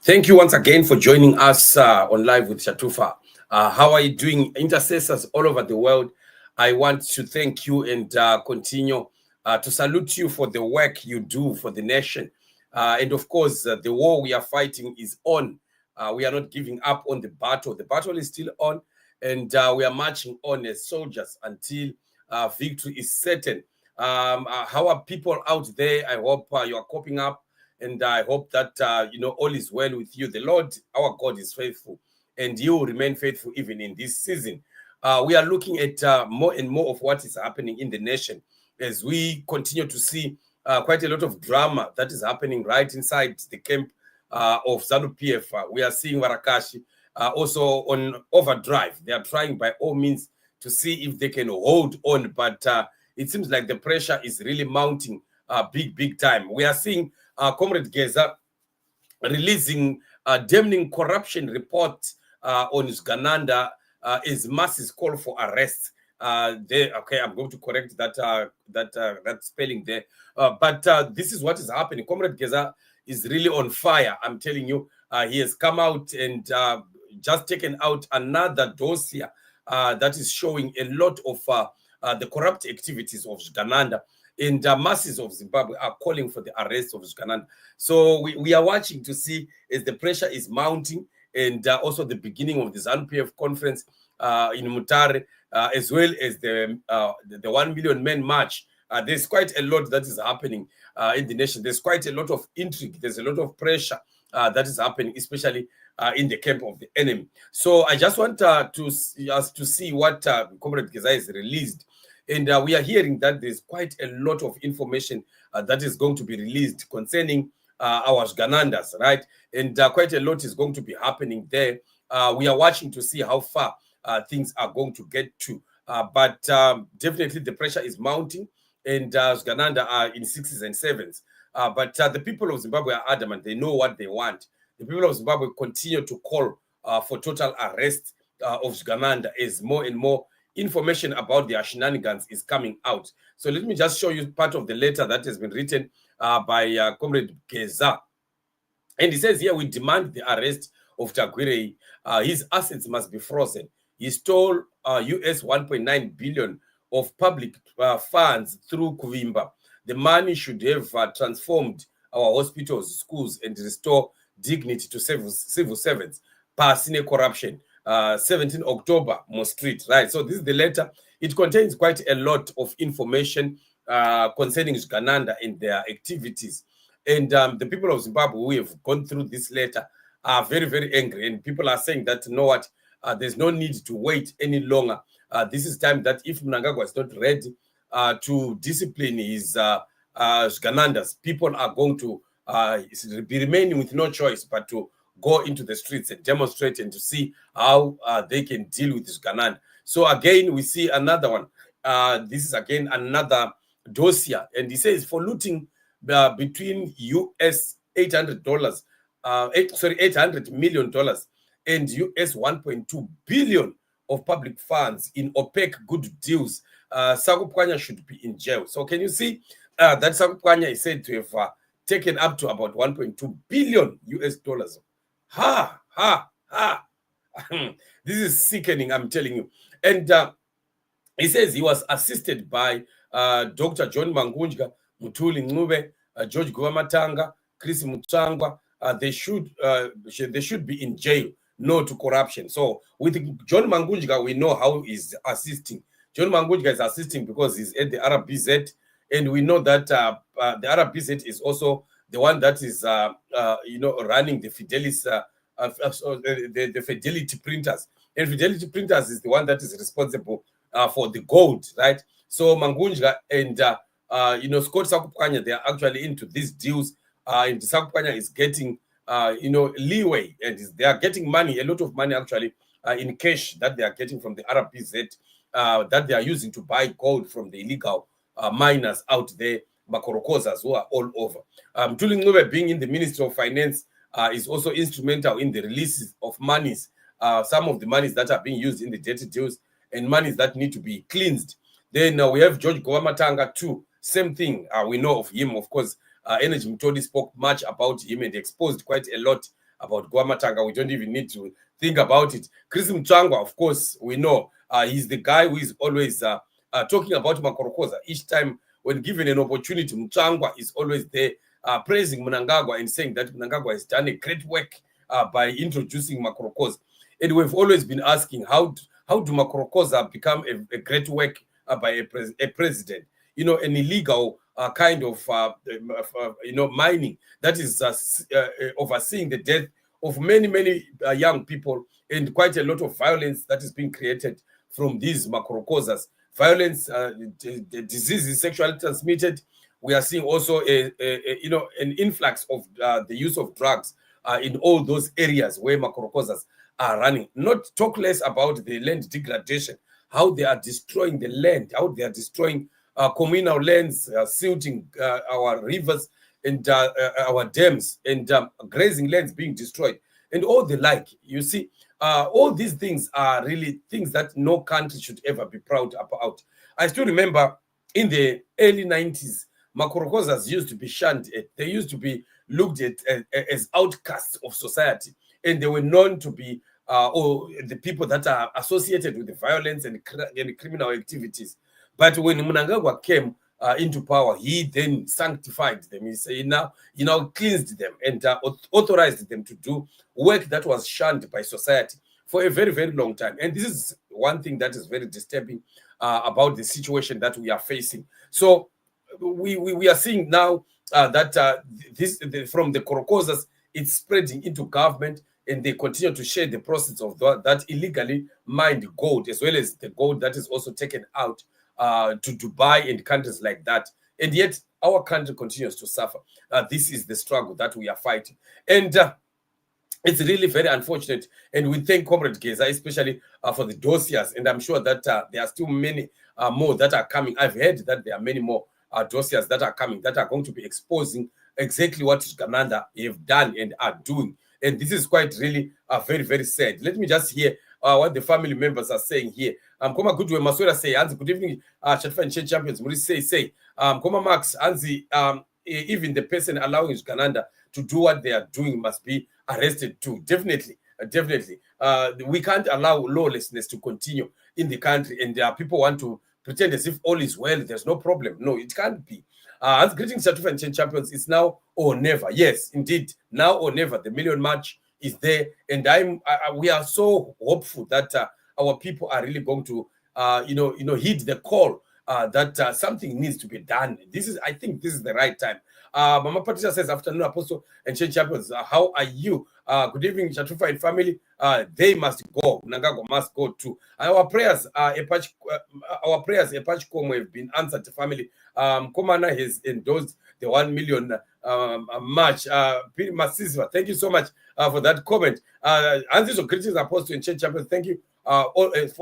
Thank you once again for joining us on Live with Shatufa. How are you doing, intercessors all over the world? I want to thank you and continue to salute you for the work you do for the nation. And of course, the war we are fighting is on. We are not giving up on the battle. The battle is still on, and we are marching on as soldiers until victory is certain. How are people out there? I hope you are coping up. And I hope that, all is well with you. The Lord, our God, is faithful, and you will remain faithful even in this season. We are looking at more and more of what is happening in the nation as we continue to see quite a lot of drama that is happening right inside the camp of ZANU-PF. We are seeing Warakashi also on overdrive. They are trying by all means to see if they can hold on, but it seems like the pressure is really mounting big time. We are seeing Cde Geza releasing a damning corruption report on Zvigananda as masses call for arrest. Okay, I'm going to correct that spelling there. But this is what is happening. Cde Geza is really on fire. I'm telling you, he has come out and just taken out another dossier that is showing a lot of the corrupt activities of Zvigananda. And masses of Zimbabwe are calling for the arrest of Zvigananda. So we are watching to see as the pressure is mounting, and also the beginning of the ZANU-PF conference in Mutare, as well as the 1 million men march. There's quite a lot that is happening in the nation. There's quite a lot of intrigue. There's a lot of pressure that is happening, especially in the camp of the enemy. So I just want to see what Cde Geza has released. And we are hearing that there's quite a lot of information that is going to be released concerning our Zviganandas, right? And quite a lot is going to be happening there. We are watching to see how far things are going to get to. But definitely the pressure is mounting, and Zvigananda are in 6s and 7s. But the people of Zimbabwe are adamant. They know what they want. The people of Zimbabwe continue to call for total arrest of Zvigananda as more and more information about their shenanigans is coming out. So let me just show you part of the letter that has been written by Cde Geza. And he says here, we demand the arrest of Tagwirei. His assets must be frozen. He stole US 1.9 billion of public funds through Kuvimba. The money should have transformed our hospitals, schools, and restore dignity to civil servants. Ccoruuption. 17 October, Mo Street, right? So this is the letter. It contains quite a lot of information concerning Zvigananda and their activities. And the people of Zimbabwe who have gone through this letter are very angry. And people are saying that, you know what, there's no need to wait any longer. This is time that if Mnangagwa is not ready to discipline his Zviganandas, people are going to be remaining with no choice but to go into the streets and demonstrate and to see how they can deal with Zvigananda. So again, we see another one. This is again another dossier, and he says for looting between US $800 million and US 1.2 billion of public funds in opaque good deals. Ccoruuption should be in jail. So can you see that Ccoruuption is said to have taken up to about 1.2 billion US dollars. This is sickening, I'm telling you. And he says he was assisted by Dr. John Mangunjga, Mutuli Ncube, George Guvamatanga, Chris Mutsangwa. They should be in jail. No to corruption. So with John Mangunjga, we know how he's assisting. John Mangunjga is assisting because he's at the RBZ, and we know that the RBZ is also the one that is, running the Fidelis, the Fidelity printers. And Fidelity printers is the one that is responsible for the gold, right? So Mangunjga and, Scott Ccoruuption, they are actually into these deals. And Ccoruuption is getting, leeway, and they are getting money, a lot of money actually, in cash that they are getting from the RBZ, that they are using to buy gold from the illegal miners out there, Makorokozas, who are all over. Mutuli Ncube, being in the Ministry of Finance, is also instrumental in the releases of monies some of the monies that are being used in the dirty deals and monies that need to be cleansed. Then we have George Gowamatanga too. Same thing. We know of him, of course. Energy Mtodi spoke much about him and exposed quite a lot about Gowamatanga. We don't even need to think about it. Chris Mchangwa, of course, we know he's the guy who is always talking about Makorokoza. Each time when given an opportunity, Mchangwa is always there praising Mnangagwa and saying that Mnangagwa has done a great work by introducing Makorokoza. And we've always been asking, how do Makorokoza become a great work by a president? You know, an illegal kind of mining that is overseeing the death of many young people and quite a lot of violence that is being created from these Makorokozas. Violence, the diseases sexually transmitted. We are seeing also an influx of the use of drugs in all those areas where Makorokozas are running. Not talk less about the land degradation, how they are destroying the land, how they are destroying communal lands, silting our rivers and our dams, and grazing lands being destroyed, and all the like. You see, all these things are really things that no country should ever be proud about. I still remember in the early 90s, Makorokozas used to be shunned. They used to be looked at as outcasts of society, and they were known to be the people that are associated with the violence and criminal activities. But when Mnangagwa came into power, he then sanctified them. He now cleansed them and authorized them to do work that was shunned by society for a very long time. And this is one thing that is very disturbing about the situation that we are facing. So we are seeing now that from the Korokozas, it's spreading into government, and they continue to share the process of that illegally mined gold, as well as the gold that is also taken out to Dubai and countries like that. And yet our country continues to suffer. This is the struggle that we are fighting. And it's really very unfortunate. And we thank Comrade Geza, especially for the dossiers. And I'm sure that there are still many more that are coming. I've heard that there are many more dossiers that are coming that are going to be exposing exactly what Zvigananda have done and are doing. And this is quite really very sad. Let me just hear what the family members are saying here. Koma Goodway Maswera say, Anzi, good evening, Chatfa and Change Champions. Muri say, Koma Max, Anzi, even the person allowing Zvigananda to do what they are doing must be arrested too. Definitely. We can't allow lawlessness to continue in the country, and people want to pretend as if all is well, there's no problem. No, it can't be. As greetings, Chatfa and Change Champions, it's now or never. Yes, indeed, now or never. The million march is there, and we are so hopeful that our people are really going to heed the call that something needs to be done. I think this is the right time. Mama Patricia says, afternoon, Apostle and Change Champions, how are you? Good evening, Chatufa and family. They must go. Mnangagwa must go too. Our prayers, Epachkom have been answered. Family, Komana has endorsed the 1 million march. Masisva, thank you so much for that comment. Answers of greetings, Apostle and Change Champions. Thank you always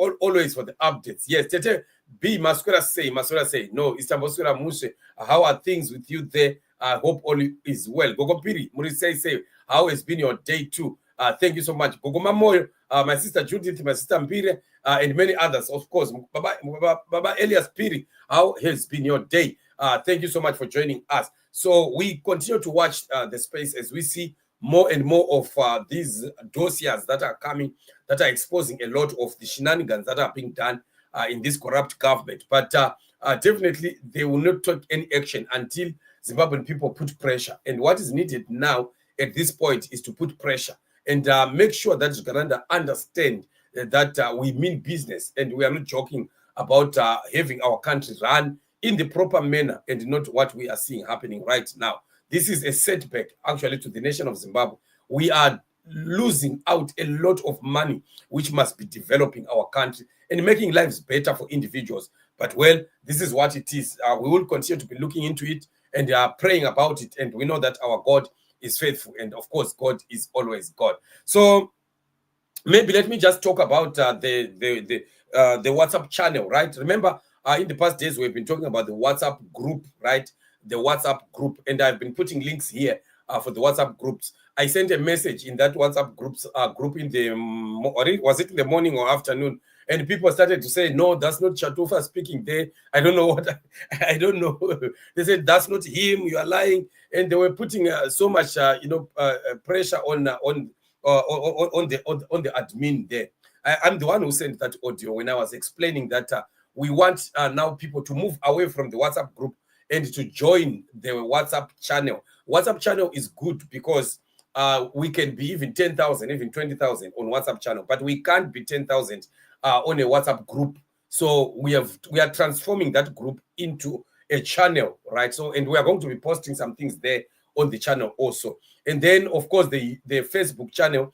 for the updates. Yes, Tete B Masquera say, no, Istanbul Muse. How are things with you there? I hope all is well. Gogo Piri, Murise say, how has been your day too? Thank you so much. Gogo Mamoyo, my sister Judith, my sister Mpire, and many others, of course. Baba Elias Piri, how has been your day? Thank you so much for joining us. So we continue to watch the space as we see more and more of these dossiers that are coming, that are exposing a lot of the shenanigans that are being done in this corrupt government. But definitely, they will not take any action until Zimbabwean people put pressure. And what is needed now at this point is to put pressure and make sure that Zvigananda understand that we mean business, and we are not joking about having our country run in the proper manner and not what we are seeing happening right now. This is a setback, actually, to the nation of Zimbabwe. We are losing out a lot of money, which must be developing our country and making lives better for individuals. But, well, this is what it is. We will continue to be looking into it and praying about it. And we know that our God is faithful. And, of course, God is always God. So maybe let me just talk about the WhatsApp channel, right? Remember, in the past days, we've been talking about the WhatsApp group, right? The WhatsApp group. And I've been putting links here for the WhatsApp groups. I sent a message in that WhatsApp group in the was it in the morning or afternoon, and people started to say, no, that's not Chatufa speaking there. I don't know what I don't know. They said that's not him, you are lying, and they were putting so much pressure on the admin there. I'm the one who sent that audio when I was explaining that we want now people to move away from the WhatsApp group and to join the WhatsApp channel. WhatsApp channel is good because we can be even 10,000, even 20,000 on WhatsApp channel, but we can't be 10,000 on a WhatsApp group. So we are transforming that group into a channel, right? So, and we are going to be posting some things there on the channel also. And then, of course, the Facebook channel,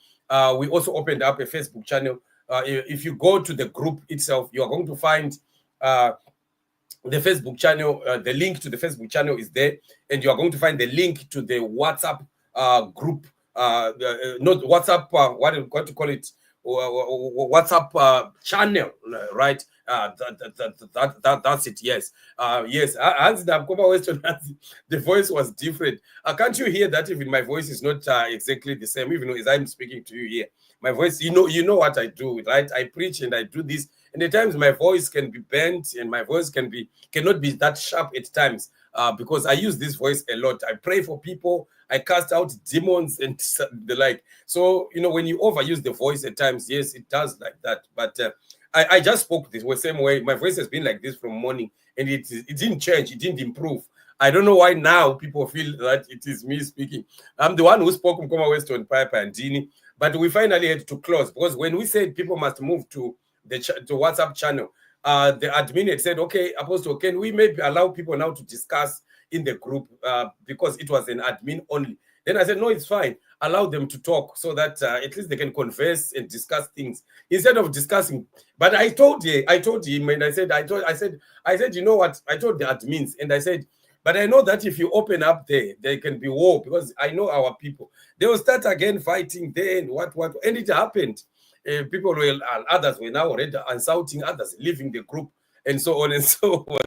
we also opened up a Facebook channel. If you go to the group itself, you are going to find the Facebook channel. The link to the Facebook channel is there, and you are going to find the link to the WhatsApp group, not WhatsApp, what to call it, WhatsApp channel, right? That's it. Yes, yes. The voice was different. Can't you hear that? Even my voice is not exactly the same, even as I'm speaking to you here. My voice, you know what I do, right? I preach and I do this, and at times my voice can be bent, and my voice cannot be that sharp at times. Because I use this voice a lot. I pray for people, I cast out demons and the like. So, when you overuse the voice at times, yes, it does like that. But I just spoke this same way. My voice has been like this from morning, and it didn't change. It didn't improve. I don't know why now people feel that it is me speaking. I'm the one who spoke Mkoma Weston, Piper, and Dini. But we finally had to close because when we said people must move to the WhatsApp channel, the admin had said, okay, Apostle, can we maybe allow people now to discuss in the group because it was an admin only. Then I said, no, it's fine. Allow them to talk so that at least they can converse and discuss things instead of discussing. But I told him, and I said, you know what? I told the admins, and I said, but I know that if you open up there can be war because I know our people. They will start again fighting there and what, and it happened. Others were now already insulting others, leaving the group, and so on and so on.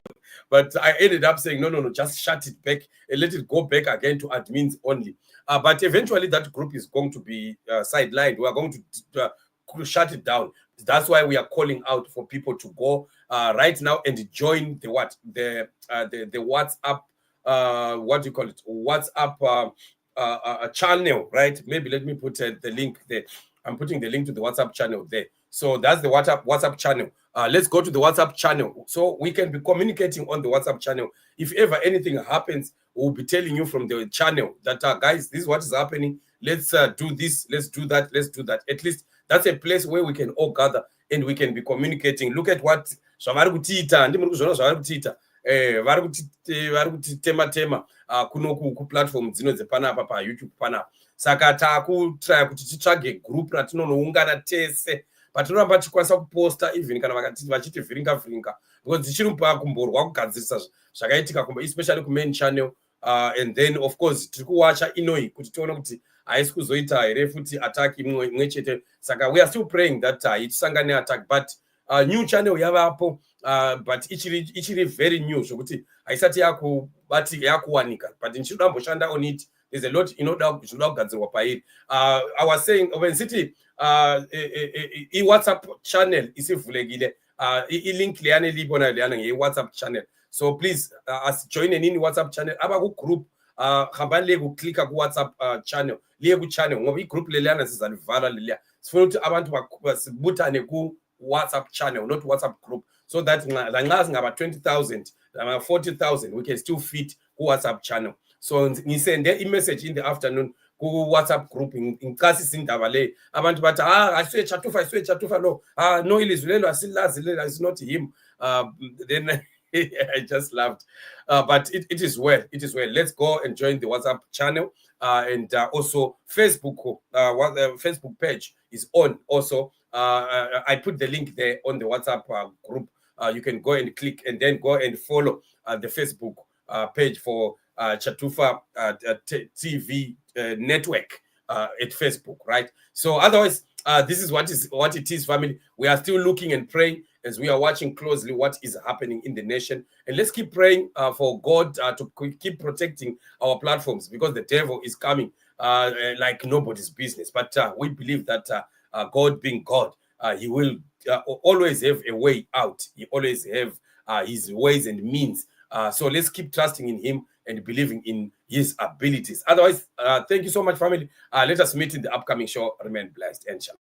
But I ended up saying, no, just shut it back and let it go back again to admins only. But eventually that group is going to be sidelined. We are going to shut it down. That's why we are calling out for people to go right now and join the WhatsApp, what do you call it? WhatsApp channel, right? Maybe let me put the link there. I'm putting the link to the WhatsApp channel there. So that's the WhatsApp channel. Let's go to the WhatsApp channel so we can be communicating on the WhatsApp channel. If ever anything happens, we'll be telling you from the channel that, guys, this is what is happening. Let's do this. Let's do that. Let's do that. At least that's a place where we can all gather and we can be communicating. Look at what tema kunoku platform dzino dzepanapa pa YouTube panapa. Saka takutry kuti titsvage group ratinonoungana tese patinoramba tikwanisa kuposta even kana vachiti vhiringa because dzichiri kumborwa kugadzirisa zvakaitika especially kumain channel, and then of course tiri kuwacha inoi kuti tione kuti haisi kuzoita here futi attack imwe chete. Saka we are still praying that itisangane attack, but new channel yavapo, but ichiri very new zvokuti haisati yakuwanika, but ndichidamboshanda on it. There's a lot zvinoda kugadzirwa pairi. I was saying when city WhatsApp channel isivulekile, ilink liyane libona liyana nge-WhatsApp channel. So please join in WhatsApp channel aba ku-group hambani liye kuklika ku-WhatsApp channel liye ku-channel ngoba i-group leliyana sizalivala leliya. Sifuna ukuthi abantu basibutane ku-WhatsApp channel, not WhatsApp group, so that lanxa singaba 20,000 40,000 we can still fit ku-WhatsApp channel. So ngisende i-message in the afternoon ku-WhatsApp group ngicasisa indaba le abantu bathi asiwe Chatufa no ilizwi lelo asilazi lelo, it's not him. Then I just laughed, but it is well. Let's go and join the WhatsApp channel, and also Facebook. Facebook page is on also. I put the link there on the WhatsApp group. You can go and click and then go and follow the Facebook page for Chatufa TV network at Facebook, right? So otherwise, this is what it is, family. We are still looking and praying, as we are watching closely what is happening in the nation. And let's keep praying for God to keep protecting our platforms, because the devil is coming like nobody's business. But we believe that God being God, he will always have a way out. He always have his ways and means. So let's keep trusting in him and believing in his abilities. Otherwise, thank you so much, family. Let us meet in the upcoming show. Remain blessed and shalom.